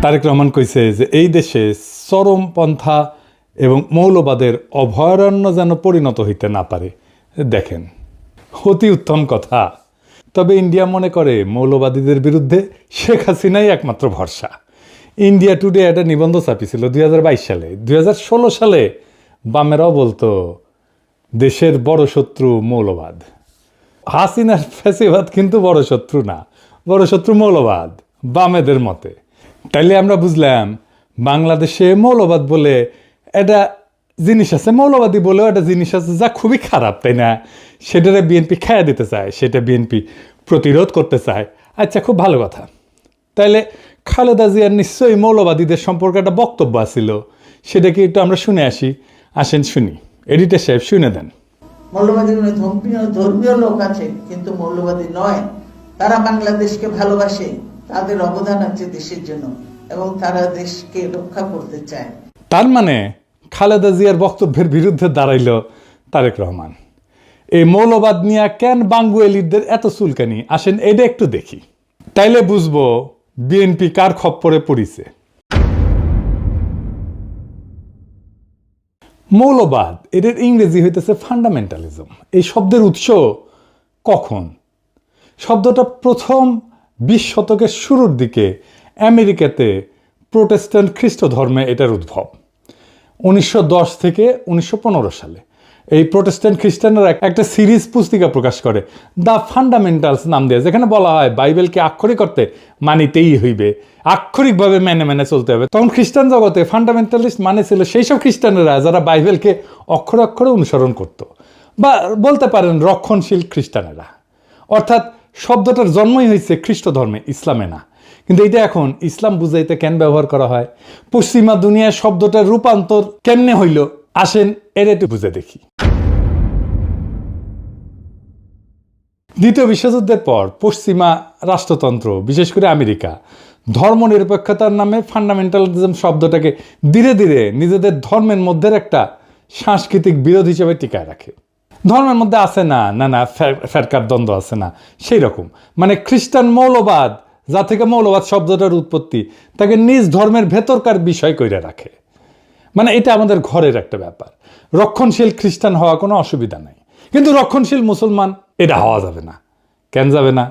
তারেক রহমান কইছে যে এই দেশে চরমপন্থা এবং মৌলবাদের অভয়ারণ্য যেন পরিণত হইতে না পারে। দেখেন, অতি উত্তম কথা। তবে ইন্ডিয়া মনে করে মৌলবাদীদের বিরুদ্ধে শেখ হাসিনাই একমাত্র ভরসা। ইন্ডিয়া টুডে একটা নিবন্ধ ছাপিয়েছিল 2022 সালে। 2016 সালে বামেরাও বলতো দেশের বড় শত্রু মৌলবাদ। হাসিনার ফ্যাসিবাদ কিন্তু বড় শত্রু না, বড় শত্রু মৌলবাদ বামেদের মতে। তাইলে আমরা বুঝলাম বাংলাদেশে মৌলবাদ বলে একটা জিনিস আছে, মৌলবাদী বলেও একটা জিনিস আছে যা খুবই খারাপ, তাই না? সেটারে বিএনপি খাইয়া দিতে চায়, সেটা বিএনপি প্রতিরোধ করতে চায়। আচ্ছা, খুব ভালো কথা। তাইলে খালেদা জিয়ার নিশ্চয়ই মৌলবাদীদের সম্পর্কে একটা বক্তব্য আছিল, সেটা কি একটু আমরা শুনে আসি? আসেন শুনি, এডিটর সাহেব শুনে দেন। মৌলবাদী মানে ধর্মীয় লোক আছে কিন্তু মৌলবাদী নয়। তারা বাংলাদেশকে ভালোবাসে, তাদের অবদান আছে দেশের জন্য এবং তারা দেশকে রক্ষা করতে চায়। তার মানে খালেদা জিয়ার বক্তব্যের বিরুদ্ধে দাঁড়াইল তারেক রহমান। এই মৌলবাদ নিয়ে কেন বাঙ্গুয়েলিদের এত চুলকানি? আসেন এটা একটু দেখি, তাইলে বুঝবো বিএনপি কার খপ্পরে পড়িছে। মৌলবাদ এদের ইংরেজি হইতেছে ফান্ডামেন্টালিজম। এই শব্দের উৎস কখন? শব্দটা প্রথম 20 শতকের শুরুর দিকে আমেরিকাতে প্রোটেস্ট্যান্ট খ্রিস্ট ধর্মে এটার উদ্ভব। 1910 থেকে 1915 সালে এই প্রোটেস্ট্যান্ট খ্রিস্টানরা একটা সিরিজ পুস্তিকা প্রকাশ করে, দ্য ফান্ডামেন্টালস নাম দিয়ে, যেখানে বলা হয় বাইবেলকে আক্ষরিক অর্থে মানিতেই হইবে, আক্ষরিকভাবে মেনে মেনে চলতে হবে। তখন খ্রিস্টান জগতে ফান্ডামেন্টালিস্ট মানে ছিল সেই সব খ্রিস্টানেরা যারা বাইবেলকে অক্ষরে অক্ষরে অনুসরণ করত, বা বলতে পারেন রক্ষণশীল খ্রিস্টানেরা। অর্থাৎ শব্দটার জন্মই হয়েছে খ্রিস্ট ধর্মে, ইসলামে না। কিন্তু এটা এখন ইসলাম বুঝাইতে কেন ব্যবহার করা হয়? পশ্চিমা দুনিয়ার শব্দটার রূপান্তর কেমনে হইল? আসেন এর একটু বুঝে দেখি। দ্বিতীয় বিশ্বযুদ্ধের পর পশ্চিমা রাষ্ট্রতন্ত্র, বিশেষ করে আমেরিকা, ধর্মনিরপেক্ষতার নামে ফান্ডামেন্টালিজম শব্দটাকে ধীরে ধীরে নিজেদের ধর্মের মধ্যে একটা সাংস্কৃতিক বিরোধ হিসেবে টিকায় রাখে। ধর্মের মধ্যে আছে না না না ফেরকার দ্বন্দ্ব আছে না, সেই রকম। মানে খ্রিস্টান মৌলবাদ, যা থেকে মৌলবাদ শব্দটার উৎপত্তি, তাকে নিজ ধর্মের ভেতরকার বিষয় কইরা রাখে। মানে এটা আমাদের ঘরের একটা ব্যাপার। রক্ষণশীল খ্রিস্টান হওয়া কোনো অসুবিধা নাই, কিন্তু রক্ষণশীল মুসলমান এটা হওয়া যাবে না। কেন যাবে না?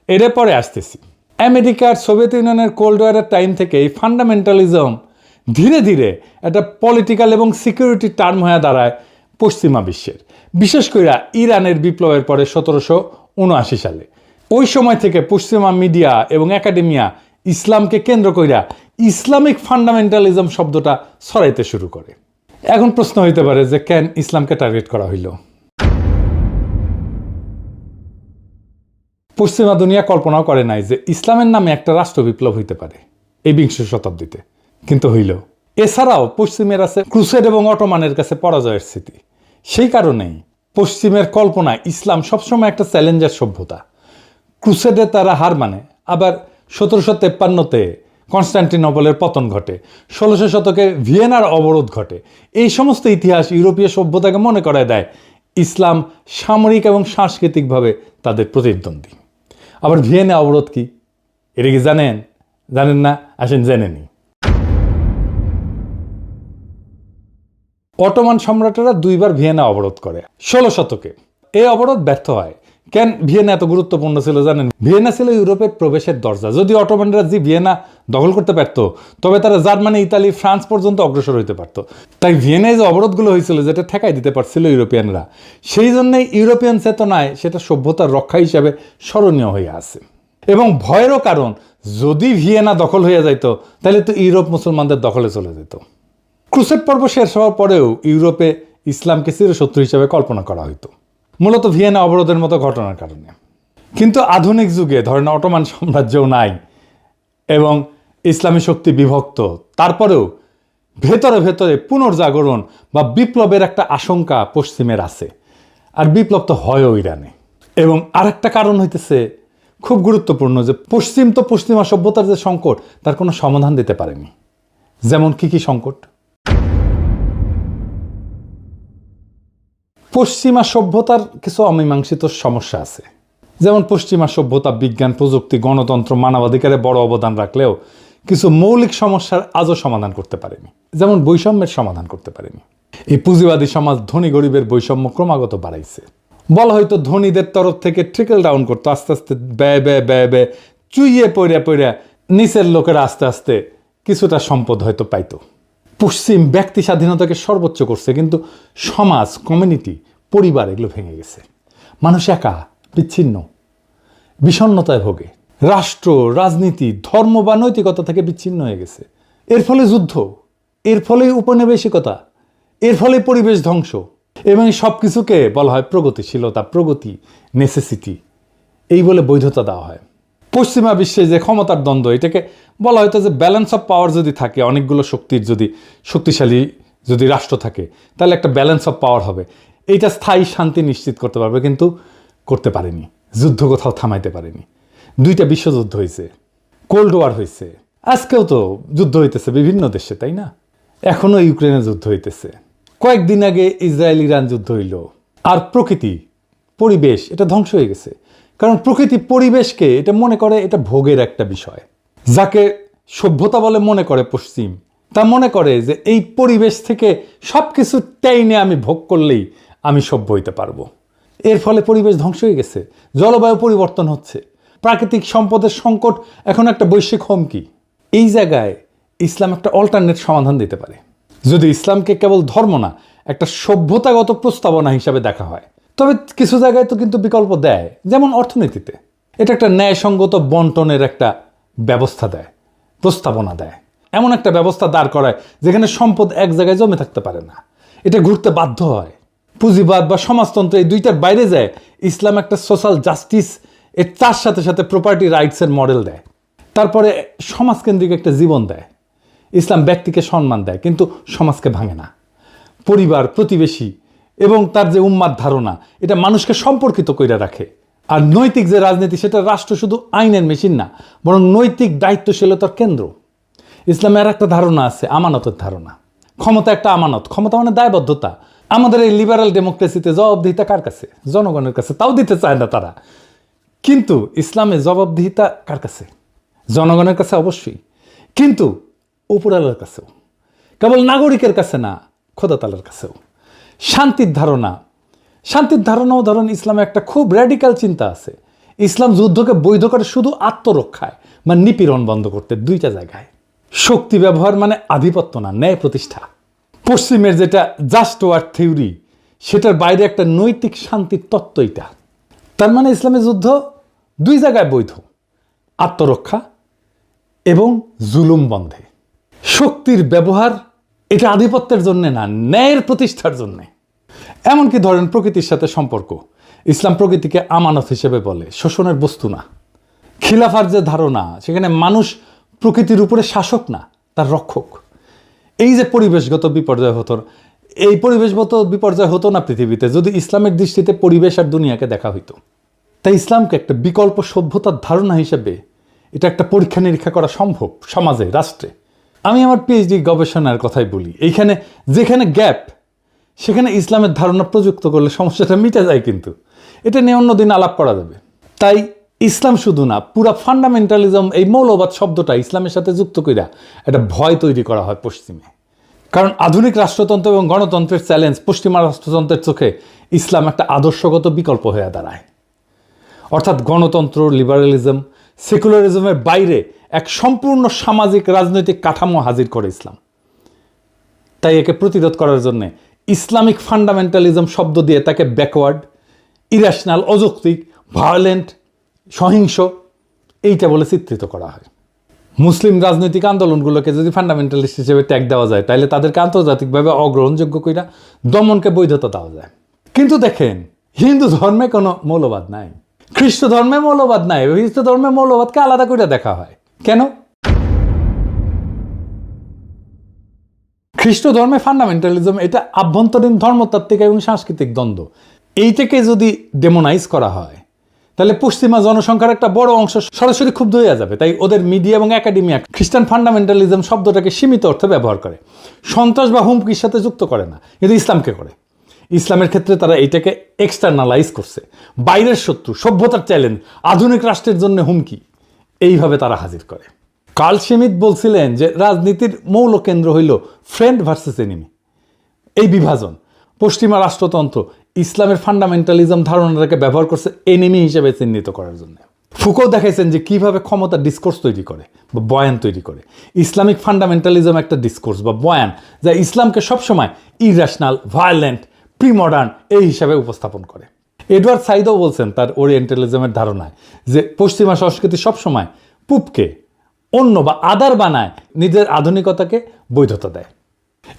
এর পরে আসতেছি। আমেরিকার সোভিয়েত ইউনিয়নের কোল্ড ওয়ারের টাইম থেকে এই ফান্ডামেন্টালিজম ধীরে ধীরে একটা পলিটিক্যাল এবং সিকিউরিটি টার্ম হয়ে দাঁড়ায় পশ্চিমা বিশ্বের, বিশেষ করে ইরানের বিপ্লবের পরে 1779 সালে। ওই সময় থেকে পশ্চিমা মিডিয়া এবং একাডেমিয়া ইসলামকে কেন্দ্র কইরা ইসলামিক ফান্ডামেন্টালিজম শব্দটা ছড়াইতে শুরু করে। এখন প্রশ্ন হইতে পারে যে কেন ইসলামকে টার্গেট করা হইল? পশ্চিমা দুনিয়া কল্পনাও করে নাই যে ইসলামের নামে একটা রাষ্ট্র বিপ্লব হইতে পারে এই 20 শতাব্দীতে, কিন্তু হইল। এছাড়াও পশ্চিমের আছে ক্রুসেড এবং অটোমানের কাছে পরাজয়ের স্মৃতি। সেই কারণেই পশ্চিমের কল্পনায় ইসলাম সবসময় একটা চ্যালেঞ্জার সভ্যতা। ক্রুসেডে তারা হার মানে, আবার 1753-তে কনস্টান্টিনোপলের পতন ঘটে, 1600 শতকে ভিয়েনার অবরোধ ঘটে। এই সমস্ত ইতিহাস ইউরোপীয় সভ্যতাকে মনে করায় দেয় ইসলাম সামরিক এবং সাংস্কৃতিকভাবে তাদের প্রতিদ্বন্দ্বী। আবার ভিয়েনা অবরোধ কি, এটা কি জানেন? জানেন না? আসেন জেনে নিই। অটোমান সম্রাটেরা 2বার ভিয়েনা অবরোধ করে 16 শতকে। এই অবরোধ ব্যর্থ হয়। কেন ভিয়েনা এত গুরুত্বপূর্ণ ছিল জানেন? ভিয়েনা ছিল ইউরোপের প্রবেশের দরজা। যদি অটোমানরা যে ভিয়েনা দখল করতে পারত, তবে তারা জার্মানি, ইতালি, ফ্রান্স পর্যন্ত অগ্রসর হইতে পারত। তাই ভিয়েনায় যে অবরোধগুলো হয়েছিল, যেটা ঠেকাই দিতে পারছিল ইউরোপিয়ানরা, সেই জন্যই ইউরোপিয়ান চেতনায় সেটা সভ্যতার রক্ষা হিসাবে স্মরণীয় হয়ে আছে। এবং ভয়েরও কারণ, যদি ভিয়েনা দখল হয়ে যাইত তাহলে তো ইউরোপ মুসলমানদের দখলে চলে যেত। ক্রুসেড পর্ব শেষ হওয়ার পরেও ইউরোপে ইসলামকে চিরশত্রু হিসাবে কল্পনা করা হইতো, মূলত ভিয়েনা অবরোধের মতো ঘটনার কারণে। কিন্তু আধুনিক যুগে ধরেন অটোমান সাম্রাজ্যও নাই এবং ইসলামী শক্তি বিভক্ত, তারপরেও ভেতরে ভেতরে পুনর্জাগরণ বা বিপ্লবের একটা আশঙ্কা পশ্চিমের আছে। আর বিপ্লব তো হয়ও ইরানে। এবং আরেকটা কারণ হইতেছে খুব গুরুত্বপূর্ণ, যে পশ্চিম তো পশ্চিমা সভ্যতার যে সংকট, তার কোনো সমাধান দিতে পারেনি। যেমন কি সংকট? পশ্চিমা সভ্যতার কিছু অমীমাংসিত সমস্যা আছে। যেমন পশ্চিমা সভ্যতা বিজ্ঞান, প্রযুক্তি, গণতন্ত্র, মানবাধিকারে বড় অবদান রাখলেও কিছু মৌলিক সমস্যার আজও সমাধান করতে পারেনি, যেমন বৈষম্যের সমাধান করতে পারেনি। এই পুঁজিবাদী সমাজ ধনী গরিবের বৈষম্য ক্রমাগত বাড়াইছে। বলা হয়তো ধনীদের তরফ থেকে ট্রিকল ডাউন করতো, আস্তে আস্তে ব্যয় ব্যয় ব্যয় ব্যয় চুইয়ে পড়িয়া নিচের লোকেরা আস্তে আস্তে কিছুটা সম্পদ হয়তো পাইতো। পশ্চিম ব্যক্তি স্বাধীনতাকে সর্বোচ্চ করছে, কিন্তু সমাজ, কমিউনিটি, পরিবার এগুলো ভেঙে গেছে। মানুষ একা, বিচ্ছিন্ন, বিষণ্ণতায় ভোগে। রাষ্ট্র, রাজনীতি, ধর্ম বা নৈতিকতা থেকে বিচ্ছিন্ন হয়ে গেছে। এর ফলে যুদ্ধ, এর ফলে উপনিবেশিকতা, এর ফলে পরিবেশ ধ্বংস, এবং সব কিছুকে বলা হয় প্রগতিশীলতা, প্রগতি, নেসেসিটি, এই বলে বৈধতা দেওয়া হয়। পশ্চিমা বিশ্বে যে ক্ষমতার দ্বন্দ্ব, এটাকে বলা হয়তো যে ব্যালেন্স অফ পাওয়ার যদি থাকে, অনেকগুলো শক্তির যদি শক্তিশালী যদি রাষ্ট্র থাকে, তাহলে একটা ব্যালেন্স অফ পাওয়ার হবে, এইটা স্থায়ী শান্তি নিশ্চিত করতে পারবে, কিন্তু করতে পারেনি। যুদ্ধ কোথাও থামাইতে পারেনি। 2টা বিশ্বযুদ্ধ হয়েছে, কোল্ড ওয়ার হয়েছে, আজকেও তো যুদ্ধ হইতেছে বিভিন্ন দেশে, তাই না? এখনো ইউক্রেনে যুদ্ধ হইতেছে, কয়েকদিন আগে ইসরায়েল ইরান যুদ্ধ হইল। আর প্রকৃতি, পরিবেশ, এটা ধ্বংস হয়ে গেছে। কারণ প্রকৃতি পরিবেশকে এটা মনে করে এটা ভোগের একটা বিষয়। যাকে সভ্যতা বলে মনে করে পশ্চিম, তা মনে করে যে এই পরিবেশ থেকে সব কিছু টেনে আমি ভোগ করলেই আমি সভ্য হইতে পারবো। এর ফলে পরিবেশ ধ্বংস হয়ে গেছে, জলবায়ু পরিবর্তন হচ্ছে, প্রাকৃতিক সম্পদের সংকট এখন একটা বৈশ্বিক হুমকি। এই জায়গায় ইসলাম একটা অল্টারনেট সমাধান দিতে পারে, যদি ইসলামকে কেবল ধর্ম না, একটা সভ্যতাগত প্রস্তাবনা হিসাবে দেখা হয়। তবে কিছু জায়গায় তো কিন্তু বিকল্প দেয়, যেমন অর্থনীতিতে এটা একটা ন্যায়সঙ্গত বন্টনের একটা ব্যবস্থা দেয়, প্রস্তাবনা দেয়। এমন একটা ব্যবস্থা দাঁড় করায় যেখানে সম্পদ এক জায়গায় জমে থাকতে পারে না, এটা ঘুরতে বাধ্য হয়। পুঁজিবাদ বা সমাজতন্ত্র এই দুইটার বাইরে যায় ইসলাম একটা সোশ্যাল জাস্টিস, এর তার সাথে সাথে প্রপার্টি রাইটসের মডেল দেয়। তারপরে সমাজকেন্দ্রিক একটা জীবন দেয়। ইসলাম ব্যক্তিকে সম্মান দেয়, কিন্তু সমাজকে ভাঙে না। পরিবার, প্রতিবেশী এবং তার যে উম্মাদ ধারণা, এটা মানুষকে সম্পর্কিত করে রাখে। আর নৈতিক যে রাজনীতি, সেটা রাষ্ট্র শুধু আইনের মেশিন না, বরং নৈতিক দায়িত্বশীলতার কেন্দ্র। ইসলামের একটা ধারণা আছে, আমানতের ধারণা। ক্ষমতা একটা আমানত, ক্ষমতা মানে দায়বদ্ধতা। আমাদের এই লিবারাল ডেমোক্রেসিতে জবাবদিহিতা কার কাছে? জনগণের কাছে, তাও দিতে চায় না তারা। কিন্তু ইসলামে জবাবদিহিতা কার কাছে? জনগণের কাছে অবশ্যই, কিন্তু উপরালার কাছেও, কেবল নাগরিকের কাছে না, খোদা তাআলার কাছেও। শান্তির ধারণাও ধরেন ইসলামে একটা খুব র্যাডিক্যাল চিন্তা আছে। ইসলাম যুদ্ধকে বৈধ করে শুধু আত্মরক্ষায়, মানে নিপীড়ন বন্ধ করতে 2টা জায়গায়। শক্তি ব্যবহার মানে আধিপত্য না, ন্যায় প্রতিষ্ঠা। পশ্চিমের যেটা জাস্ট ওয়ার থিওরি, সেটার বাইরে একটা নৈতিক শান্তির তত্ত্ব এটা। তার মানে ইসলামের যুদ্ধ 2 জায়গায় বৈধ, আত্মরক্ষা এবং জুলুম বন্ধে। শক্তির ব্যবহার এটা আধিপত্যের জন্য না, ন্যায়ের প্রতিষ্ঠার জন্য। এমনকি ধরেন প্রকৃতির সাথে সম্পর্ক, ইসলাম প্রকৃতিকে আমানত হিসেবে বলে, শোষণের বস্তু না। খিলাফার যে ধারণা, সেখানে মানুষ প্রকৃতির উপরে শাসক না, তার রক্ষক। এই যে পরিবেশগত বিপর্যয় হতো, এই পরিবেশগত বিপর্যয় হতো না পৃথিবীতে যদি ইসলামের দৃষ্টিতে পরিবেশ আর দুনিয়াকে দেখা হইতো। তাই ইসলামকে একটা বিকল্প সভ্যতার ধারণা হিসেবে এটা একটা পরীক্ষা নিরীক্ষা করা সম্ভব সমাজে, রাষ্ট্রে। আমি আমার পিএইচডি গবেষণার কথাই বলি, এইখানে যেখানে গ্যাপ, সেখানে ইসলামের ধারণা প্রযুক্ত করলে সমস্যাটা মিটে যায়, কিন্তু এটা নিয়ে অন্যদিন আলাপ করা যাবে। তাই ইসলাম শুধু না, পুরা ফান্ডামেন্টালিজম, এই মৌলবাদ শব্দটা ইসলামের সাথে যুক্ত কইরা একটা ভয় তৈরি করা হয় পশ্চিমে। কারণ আধুনিক রাষ্ট্রতন্ত্র এবং গণতন্ত্রের চ্যালেঞ্জ পশ্চিমা রাষ্ট্রতন্ত্রের চোখে ইসলাম একটা আদর্শগত বিকল্প হয়ে দাঁড়ায়। অর্থাৎ গণতন্ত্র, লিবারালিজম, সেকুলারিজমের বাইরে এক সম্পূর্ণ সামাজিক রাজনৈতিক কাঠামো হাজির করে ইসলাম। তাই একে প্রতিরোধ করার জন্য ইসলামিক ফান্ডামেন্টালিজম শব্দ দিয়ে তাকে ব্যাকওয়ার্ড, ইরেশনাল, অযৌক্তিক, ভায়োলেন্ট, সহিংস এইটা বলে চিত্রিত করা হয়। মুসলিম রাজনৈতিক আন্দোলনগুলোকে যদি ফান্ডামেন্টালিস্ট হিসেবে ট্যাগ দেওয়া যায়, তাহলে তাদেরকে আন্তর্জাতিকভাবে অগ্রহণযোগ্য কইরা দমনকে বৈধতা দেওয়া যায়। কিন্তু দেখেন, হিন্দু ধর্মে কোনো মৌলবাদ নাই, খ্রিস্ট ধর্মে মৌলবাদ নাই, হিন্দু ধর্মে মৌলবাদকে আলাদা করে দেখা হয়। কেন? খ্রিস্ট ধর্মে ফান্ডামেন্টালিজম এটা আভ্যন্তরীণ ধর্মতাত্ত্বিক এবং সাংস্কৃতিক দ্বন্দ্ব। এইটাকে যদি ডেমোনাইজ করা হয়, তাহলে পশ্চিমা জনসংখ্যার একটা বড় অংশ সরাসরি ক্ষুব্ধ হয়ে যাবে। তাই ওদের মিডিয়া এবং একাডেমিয়া খ্রিস্টান ফান্ডামেন্টালিজম শব্দটাকে সীমিত অর্থে ব্যবহার করে, সন্ত্রাস বা হুমকির সাথে যুক্ত করে না, কিন্তু ইসলামকে করে। ইসলামের ক্ষেত্রে তারা এইটাকে এক্সটার্নালাইজ করছে, বাইরের শত্রু, সভ্যতার চ্যালেঞ্জ, আধুনিক রাষ্ট্রের জন্য হুমকি, এইভাবে তারা হাজির করে। কার্ল শিমিত বলছিলেন যে রাজনীতির মৌল কেন্দ্র হইল ফ্রেন্ড ভার্সেস এনিমি, এই বিভাজন। পশ্চিমা রাষ্ট্রতন্ত্র ইসলামের ফান্ডামেন্টালিজম ধারণাটাকে ব্যবহার করছে এনিমি হিসেবে চিহ্নিত করার জন্য। ফুকো দেখাইছেন যে কিভাবে ক্ষমতা ডিসকোর্স তৈরি করে বা বয়ান তৈরি করে। ইসলামিক ফান্ডামেন্টালিজম একটা ডিসকোর্স বা বয়ান যা ইসলামকে সবসময় ইরেশনাল, ভায়োলেন্ট, প্রিমডার্ন এই হিসাবে উপস্থাপন করে। এডওয়ার্ড সাইদও বলছেন তার ওরিয়েন্টালিজমের ধারণায় যে পশ্চিমা সংস্কৃতি সবসময় পূবকে অন্য বা আদার বানায় নিজের আধুনিকতাকে বৈধতা দেয়।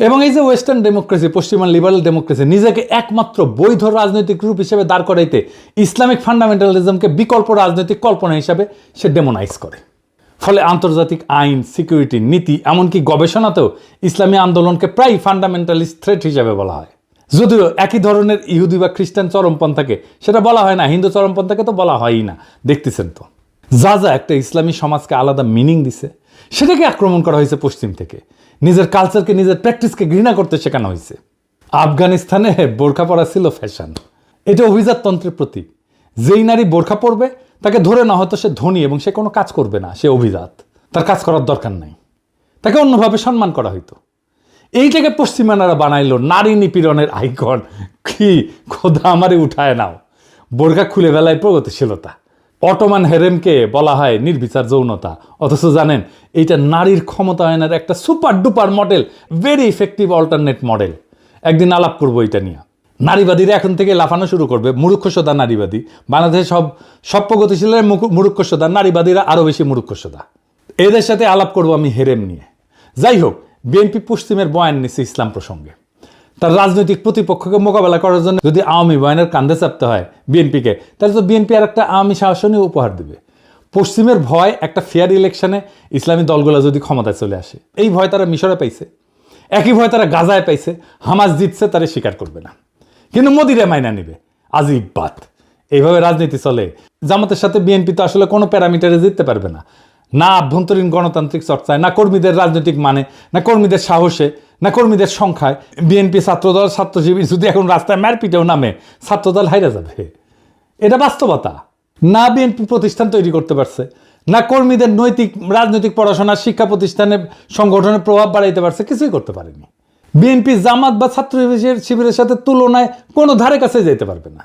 এবং এই যে ওয়েস্টার্ন ডেমোক্রেসি, পশ্চিমা লিবারাল ডেমোক্রেসি নিজেকে একমাত্র বৈধ রাজনৈতিক রূপ হিসেবে দাঁড় করাইতে ইসলামিক ফান্ডামেন্টালিজমকে বিকল্প রাজনৈতিক কল্পনা হিসাবে সে ডেমোনাইজ করে। ফলে আন্তর্জাতিক আইন, সিকিউরিটি, নীতি, এমনকি গবেষণাতেও ইসলামী আন্দোলনকে প্রায় ফান্ডামেন্টালিস্ট থ্রেট হিসাবে বলা হয়। যদিও একই ধরনের ইহুদি বা খ্রিস্টান চরমপন্থাকে সেটা বলা হয় না, হিন্দু চরমপন্থাকে তো বলা হয়ই না, দেখতেছেন তো। যা যা একটা ইসলামী সমাজকে আলাদা মিনিং দিছে সেটাকে আক্রমণ করা হয়েছে পশ্চিম থেকে। নিজের কালচারকে, নিজের প্র্যাকটিসকে ঘৃণা করতে শেখানো হয়েছে। আফগানিস্তানে বোরখা পরা ছিল ফ্যাশন, এটা অভিজাততন্ত্রের প্রতীক। যেই নারী বোরখা পরবে তাকে ধরে না হয়তো সে ধনী এবং সে কোনো কাজ করবে না, সে অভিজাত, তার কাজ করার দরকার নাই, তাকে অন্যভাবে সম্মান করা হইতো। এইটাকে পশ্চিমানারা বানাইলো নারী নিপীড়নের আইকন। কি খোদা আমারে উঠায় নাও। বোরখা খুলে বেলায় প্রগতিশীলতা। অটোমান হেরেমকে বলা হয় নির্বিচার যৌনতা, অথচ জানেন এইটা নারীর ক্ষমতায়নের একটা super duper model, very effective alternate model. একদিন আলাপ করবো এটা নিয়ে। নারীবাদীরা এখন থেকে লাফানো শুরু করবে, মূর্খসোদা নারীবাদী। বাংলাদেশে সব প্রগতিশীলের মূর্খসোদা, নারীবাদীরা আরও বেশি মূর্খসোদা। এদের সাথে আলাপ করবো আমি হেরেম নিয়ে। যাই হোক, বিএনপি পশ্চিমের বয়ান নিচ্ছে ইসলাম প্রসঙ্গে। তার রাজনৈতিক প্রতিপক্ষকে মোকাবেলা করার জন্য যদি আওয়ামী বয়ানের কান্দে চাপতে হয় বিএনপিকে, তাহলে তো বিএনপি আর একটা আওয়ামী শাসনই উপহার দেবে। পশ্চিমের ভয় একটা ফেয়ার ইলেকশনে ইসলামী দলগুলো যদি ক্ষমতায় চলে আসে, এই ভয় তারা মিশরে পাইছে, একই ভয় তারা গাজায় পাইছে। হামাস জিতছে, তারা স্বীকার করবে না, কিন্তু মোদিরে মাইনা নিবে। আজিব বাত। এইভাবে রাজনীতি চলে। জামাতের সাথে বিএনপি তো আসলে কোনো প্যারামিটারে জিততে পারবে না, না আভ্যন্তরীণ গণতান্ত্রিক চর্চায়, না কর্মীদের রাজনৈতিক মানে, না কর্মীদের সাহসে, না কর্মীদের সংখ্যায়। বিএনপি ছাত্রদল, ছাত্র শিবির যদি এখন রাস্তায় মারপিটেও নামে, ছাত্রদল হাইরা যাবে। এটা বাস্তবতা। না বিএনপি প্রতিষ্ঠান তৈরি করতে পারছে, না কর্মীদের নৈতিক রাজনৈতিক পড়াশোনা, শিক্ষা প্রতিষ্ঠানে সংগঠনের প্রভাব বাড়াইতে পারছে, কিছুই করতে পারেনি। বিএনপি জামাত বা ছাত্র শিবিরের সাথে তুলনায় কোনো ধারে কাছে যেতে পারবে না।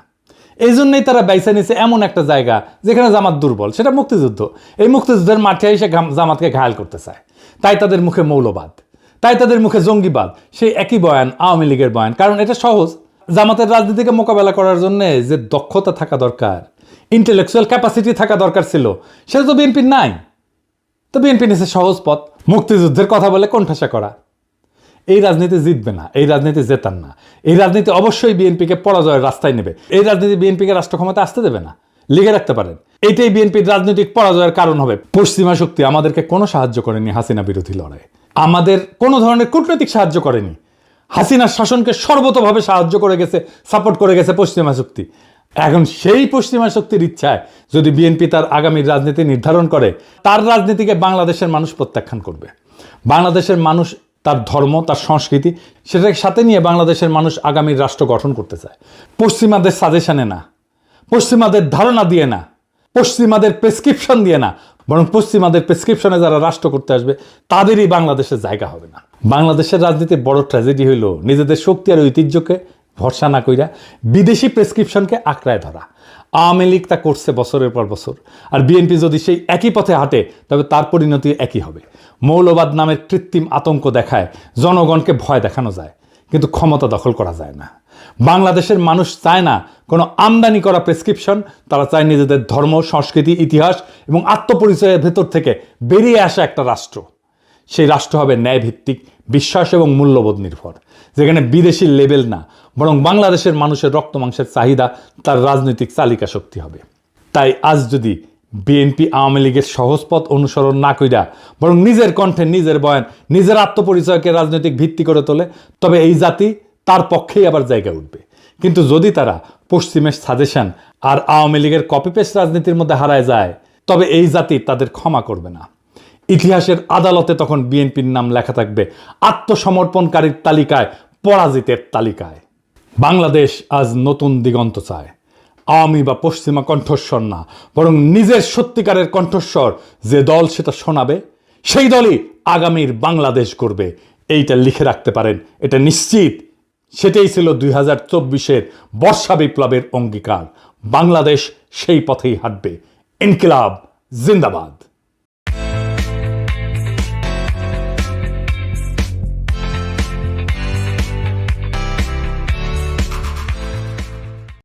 এই জন্যই তারা বাইসা নিছে এমন একটা জায়গা যেখানে জামাত দুর্বল, সেটা মুক্তিযুদ্ধ। এই মুক্তিযুদ্ধের মাঠে এসে জামাতকে ঘায়াল করতে চায়, তাই তাদের মুখে মৌলবাদ, তাই তাদের মুখে জঙ্গিবাদ। সেই একই বয়ান আওয়ামী লীগের বয়ান, কারণ এটা সহজ। জামাতের রাজনীতিকে মোকাবেলা করার জন্য যে দক্ষতা থাকা দরকার, ইন্টেলেকচুয়াল ক্যাপাসিটি থাকা দরকার ছিল, সেটা তো বিএনপির নাই। তো বিএনপি নিছে সহজ পথ, মুক্তিযুদ্ধের কথা বলে কোণঠাসা করা। এই রাজনীতি জিতবে না, এই রাজনীতি জেতার না। এই রাজনীতি অবশ্যই বিএনপিকে পরাজয়ের রাস্তায় নেবে। এই রাজনীতি বিএনপিকে রাষ্ট্র ক্ষমতা আসতে দেবে না, লিখে রাখতে পারেন। এইটাই বিএনপির রাজনৈতিক পরাজয়ের কারণ হবে। পশ্চিমা শক্তি আমাদেরকে কোনো সাহায্য করেনি হাসিনা বিরোধী লড়াই, আমাদের কোনো ধরনের কূটনৈতিক সাহায্য করেনি। হাসিনার শাসনকে সর্বতভাবে সাহায্য করে গেছে, সাপোর্ট করে গেছে পশ্চিমা শক্তি। এখন সেই পশ্চিমা শক্তির ইচ্ছায় যদি বিএনপি তার আগামী রাজনীতি নির্ধারণ করে, তার রাজনীতিকে বাংলাদেশের মানুষ প্রত্যাখ্যান করবে। বাংলাদেশের মানুষ তার ধর্ম, তার সংস্কৃতি, সেটাকে সাথে নিয়ে বাংলাদেশের মানুষ আগামী রাষ্ট্র গঠন করতে চায়। পশ্চিমাদের সাজেশনে না, পশ্চিমাদের ধারণা দিয়ে না, পশ্চিমাদের প্রেসক্রিপশন দিয়ে না, বরং পশ্চিমাদের প্রেসক্রিপশনে যারা রাষ্ট্র করতে আসবে তাদেরই বাংলাদেশের জায়গা হবে না। বাংলাদেশের রাজনীতির বড় ট্র্যাজেডি হইল নিজেদের শক্তি আর ঐতিহ্যকে ভরসা না কইরা বিদেশি প্রেসক্রিপশনকে আঁকড়ায় ধরা। আওয়ামী লীগ তা করছে বছরের পর বছর, আর বিএনপি যদি সেই একই পথে হাঁটে তবে তার পরিণতি একই হবে। মৌলবাদ নামের কৃত্রিম আতঙ্ক দেখায় জনগণকে ভয় দেখানো যায়, কিন্তু ক্ষমতা দখল করা যায় না। বাংলাদেশের মানুষ চায় না কোনো আমদানি করা প্রেসক্রিপশন, তারা চায় নিজেদের ধর্ম, সংস্কৃতি, ইতিহাস এবং আত্মপরিচয়ের ভেতর থেকে বেরিয়ে আসা একটা রাষ্ট্র। সেই রাষ্ট্র হবে ন্যায়ভিত্তিক, বিশ্বাস এবং মূল্যবোধ নির্ভর, যেখানে বিদেশি লেবেল না, বরং বাংলাদেশের মানুষের রক্ত মাংসের চাহিদা তার রাজনৈতিক চালিকা শক্তি হবে। তাই আজ যদি বিএনপি আওয়ামী লীগের সহজ পথ অনুসরণ না কইরা বরং নিজের কণ্ঠে, নিজের বয়ান, নিজের আত্মপরিচয়কে রাজনৈতিক ভিত্তি করে তোলে, তবে এই জাতি তার পক্ষেই আবার জায়গা উঠবে। কিন্তু যদি তারা পশ্চিমের সাজেশন আর আওয়ামী লীগের কপিপেস্ট রাজনীতির মধ্যে হারায় যায়, তবে এই জাতি তাদের ক্ষমা করবে না। ইতিহাসের আদালতে তখন বিএনপির নাম লেখা থাকবে আত্মসমর্পণকারীর তালিকায়, পরাজিতের তালিকায়। বাংলাদেশ আজ নতুন দিগন্ত চায়। আওয়ামী বা পশ্চিমা কণ্ঠস্বর না, বরং নিজের সত্যিকারের কণ্ঠস্বর যে দল সেটা শোনাবে, সেই দলই আগামীর বাংলাদেশ করবে, এইটা লিখে রাখতে পারেন, এটা নিশ্চিত। সেটাই ছিল 2024-এর বর্ষা বিপ্লবের অঙ্গীকার। বাংলাদেশ সেই পথেই হাঁটবে। ইনকিলাব জিন্দাবাদ।